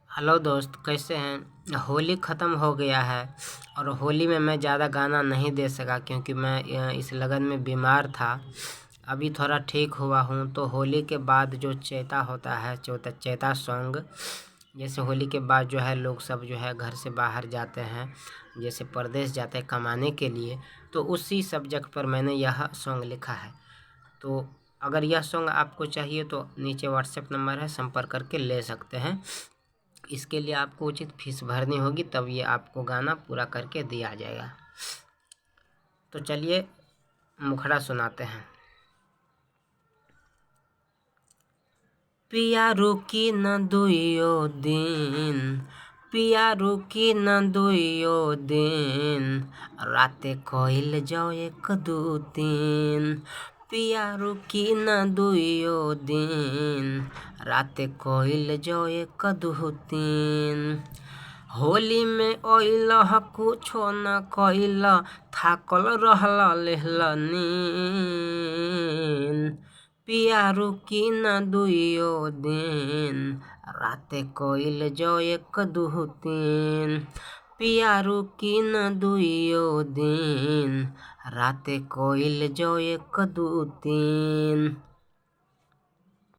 Hello दोस्त, कैसे हैं। होली ख़त्म हो गया है और होली में मैं ज़्यादा गाना नहीं दे सका क्योंकि मैं इस लगन में बीमार था। अभी थोड़ा ठीक हुआ हूँ। तो होली के बाद जो चैता होता है, चैता सॉन्ग, जैसे होली के बाद जो है लोग सब जो है घर से बाहर जाते हैं, जैसे परदेश जाते हैं कमाने के लिए। तो उसी सब्जेक्ट पर मैंने यह सॉन्ग लिखा है। तो अगर यह सॉन्ग आपको चाहिए तो नीचे व्हाट्सएप नंबर है, संपर्क करके ले सकते हैं। इसके लिए आपको उचित फीस भरनी होगी, तब ये आपको गाना पूरा करके दिया जाएगा। तो चलिए मुखड़ा सुनाते हैं। पिया रुकी न दुइयो दिन, पिया रुकी न दुइयो दिन, राते कइल जाओ एक दू तीन। पिया रुकी न दुइयो दिन, राते कइल जाओ एक दू तीन। होली में ओइलह कुछो न कइल, थाकल रहल लेहल नीन। पिया रुकी न दुइयो दिन, राते कइल जाओ एक दू तीन। पिया रुकी न दुइयो दिन, राते कइल जाओ एक दू तीन।